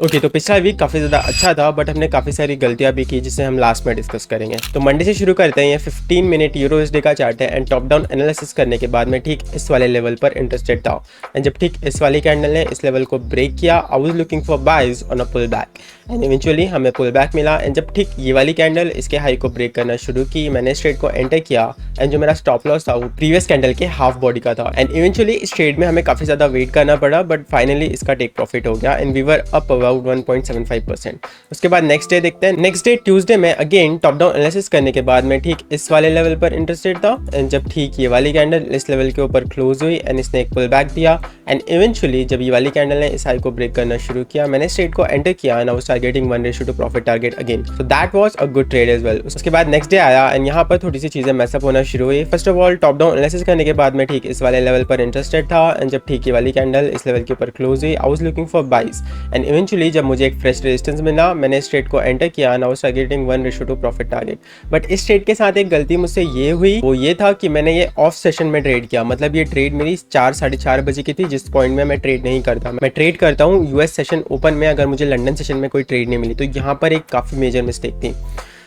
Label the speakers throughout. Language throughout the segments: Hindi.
Speaker 1: ओके तो पिछला वीक काफ़ी ज़्यादा अच्छा था, बट हमने काफ़ी सारी गलतियां भी की जिसे हम लास्ट में डिस्कस करेंगे। तो मंडे से शुरू करते हैं। ये 15 मिनट यूरो USD का चार्ट है एंड टॉप डाउन एनालिसिस करने के बाद मैं ठीक इस वाले लेवल पर इंटरेस्टेड था। एंड जब ठीक इस वाली कैंडल ने इस लेवल को ब्रेक किया, I was looking for buys on a pull back and eventually हमें पुल बैक मिला। एंड जब ठीक ये वाली कैंडल इसके हाई को ब्रेक करना शुरू की, मैंने इस ट्रेड को एंटर किया एंड जो मेरा स्टॉप लॉस था वो प्रीवियस कैंडल के हाफ बॉडी का था। एंड इवेंचुअली इस ट्रेड में हमें काफ़ी ज़्यादा वेट करना पड़ा, बट फाइनली इसका टेक प्रॉफिट हो गया and we were up about 1.75%। उसके बाद नेक्स्ट डे देखते हैं। नेक्स्ट डे ट्यूसडे में अगेन टॉप डाउन एनालिसिस करने के बाद मैं ठीक इस वाले लेवल पर इंटरेस्टेड था। एंड जब ठीक ये वाली कैंडल इस लेवल के ऊपर क्लोज हुई एंड इसने एक पुल बैक दिया एंड इवेंचुअली जब ये वाली कैंडल ने इस हाई को ब्रेक करना शुरू किया, मैंने इस ट्रेड को एंटर किया and I was targeting 1 to profit target again. So that was a good trade as well. उसके बाद नेक्स्ट डे आया एंड यहाँ पर थोड़ी सी चीजें मैसअप होना शुरू हुई। First of all top down analysis करने के बाद मैं ठीक इस वाले लेवल पर इंटरेस्टेड था एंड जब ठीक ये वाली कैंडल इस लेवल के ऊपर क्लोज हुई, I was looking for buys and eventually जब मुझे एक फ्रेश रेजिस्टेंस मिला, मैंने इस ट्रेड को एंटर किया and I was targeting 1 to profit target. But इस ट्रेड के साथ एक गलती मुझसे ये हुई, वो ये था कि मैंने ये ऑफ सेशन में ट्रेड किया। मतलब ये ट्रेड मेरी 4 साढ़े 4 बजे की थी, जिस पॉइंट में मैं ट्रेड नहीं करता। मैं ट्रेड करता हूँ यूएस सेशन ओपन में, अगर मुझे लंदन सेशन में कोई ट्रेड नहीं मिली। तो यहाँ पर एक काफ़ी मेजर मिस्टेक थी।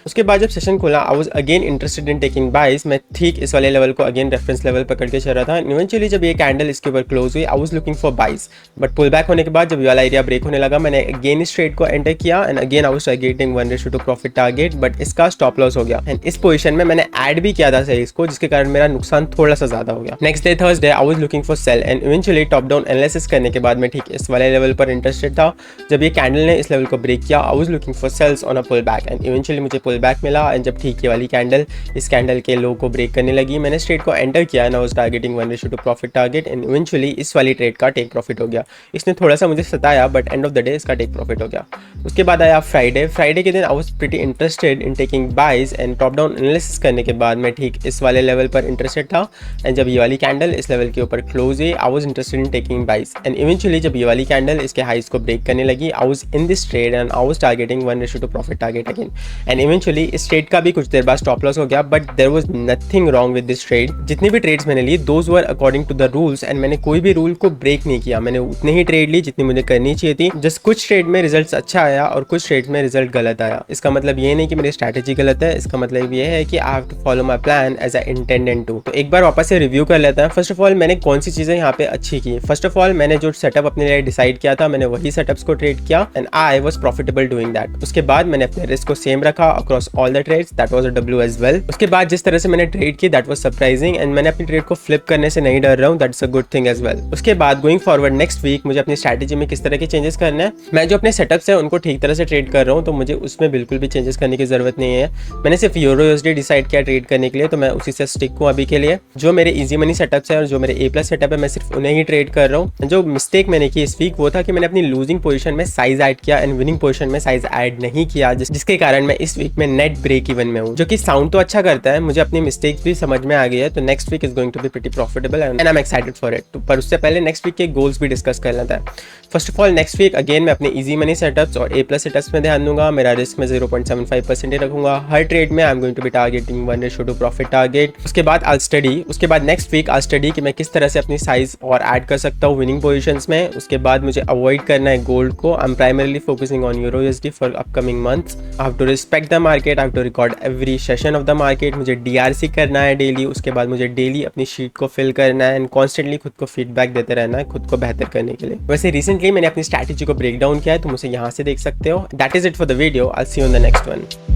Speaker 1: उसके बाद जब सेशन खुला, I was again interested in taking buys. मैं ठीक इस वाले लेवल को अगेन रेफरेंस लेवल पकड़ के चल रहा था। इवेंचुअली जब ये कैंडल इसके ऊपर क्लोज हुई, I was looking for buys, but pull back होने के बाद जब ये वाला एरिया ब्रेक होने लगा, मैंने अगेन इस ट्रेड को एंटर किया and again I was targeting 1 to profit target, but इसका स्टॉप लॉस हो गया एंड इस पोजीशन में मैंने ऐड भी किया था सही इसको, जिसके कारण मेरा नुकसान थोड़ा सा ज्यादा हो गया। Next day Thursday I was looking for sale and eventually top down analysis करने के बाद मैं ठीक इस वाले लेवल पर इंटरेस्टेड था। जब ये कैंडल ने इस लेवल को ब्रेक किया, I was looking for sells on a pull back and eventually मुझे पुल बैक मिला एंड ठीक ये वाली कैंडल इस कैंडल के लो को ब्रेक करने लगी, मैंने इस ट्रेड को एंटर किया and I was targeting 1 to profit target and eventually इस वाली ट्रेड का टेक प्रॉफिट हो गया। इसने थोड़ा सा मुझे सताया, but end of the day इसका टेक प्रॉफिट हो गया। उसके बाद आया फ्राइडे के दिन I was pretty interested in taking buys and top down analysis करने के बाद मैं ठीक इस वाले लेवल पर इंटरेस्टेड था एंड जब ये वाली कैंडल इस लेवल के ऊपर क्लोज हुई, I was interested in taking buys and eventually जब ये वाली कैंडल इसके हाइज को ब्रेक करने लगी, I was in this trade and I was targeting 1 to profit target again and eventually इस ट्रेड का भी कुछ देर बाद स्टॉप लॉस हो गया, but there was nothing wrong with this trade. जितनी भी ट्रेड्स मैंने ली, those were according to the rules and मैंने कोई भी रूल को ब्रेक नहीं किया। मैंने उतने ही ट्रेड ली जितनी मुझे करनी चाहिए थी। जस्ट कुछ ट्रेड में रिजल्ट अच्छा आया और कुछ ट्रेड में रिजल्ट गलत आया। इसका मतलब ये नहीं कि मेरी स्ट्रैटेजी गलत है, इसका मतलब ये है कि I have to follow my plan as I intended to. तो एक बार वापस से रिव्यू कर लेता है। फर्स्ट ऑफ ऑल मैंने कौन सी चीजें यहाँ पे अच्छी की। फर्स्ट ऑफ ऑल मैंने जो सेटअप अपने लिए डिसाइड किया था, मैंने वही सेटअप्स को ट्रेड किया and I was profitable doing that. उसके बाद मैंने अपने रिस्क को सेम रखा across all the trades, that was a W as well. उसके बाद जिस तरह से मैंने ट्रेड की, दैट वाज सरप्राइजिंग एंड मैंने अपनी ट्रेड को फ्लिप करने से नहीं डर रहा हूँ, that's a good thing as well. उसके बाद गोइंग फॉरवर्ड नेक्स्ट वीक मुझे अपनी स्ट्रैटेजी में किस तरह के चेंजेस करने हैं। मैं जो अपने सेटअप्स है उनको ठीक तरह से ट्रेड कर रहा हूँ, तो मुझे उसमें बिल्कुल भी चेंजेस करने की जरूरत नहीं है। मैंने सिर्फ यूरो USD डिसाइड किया ट्रेड करने के लिए, तो मैं उसी से स्टिक हूँ अभी के लिए। जो मेरे इजी मनी सेटअप्स है और जो मेरे A+ सेटअप है, मैं सिर्फ उन्हें ही ट्रेड कर रहा हूँ। जो मिस्टेक मैंने की इस वीक वो था कि मैंने अपनी लूजिंग पोजीशन में साइज ऐड किया एंड विनिंग पोजीशन में साइज ऐड नहीं किया, जिसके कारण मैं इस वीक में नेट ब्रेक इवन में हूँ, जो कि साउंड तो अच्छा करता है। मुझे अपनी मिस्टेक्स भी समझ में आ गई है, तो next week is going to be pretty profitable and I am excited for it. पर उससे पहले नेक्स्ट वीक के गोल्स भी डिस्कस कर लेता है। First of all next week again मैं अपने इजी मनी सेटअप्स और A+ सेटअप्स में ध्यान दूंगा। मेरा रिस्क में 0.75% ही रखूंगा। हर ट्रेड में I am going to be targeting 1 to profit target. उसके बाद आई स्टडी। उसके बाद नेक्स्ट वीक आई स्टडी कि मैं किस तरह से अपनी साइज और ऐड कर सकता हूँ विनिंग पोजीशंस में। उसके बाद मुझे अवॉइड करना है गोल्ड को। I am primarily focusing on euro USD for upcoming months. I have to respect the market, I have to record every session of the market. मुझे DRC करना है डेली। उसके बाद मुझे डेली अपनी शीट को फिल करना है एंड कॉन्स्टेंटली खुद को फीडबैक देते रहना है खुद को बेहतर करने के लिए। वैसे रिसेंटली मैंने अपनी स्ट्रैटेजी को ब्रेक डाउन किया है, तुम उसे यहाँ से देख सकते हो। That is it for the video. I see you in the next one.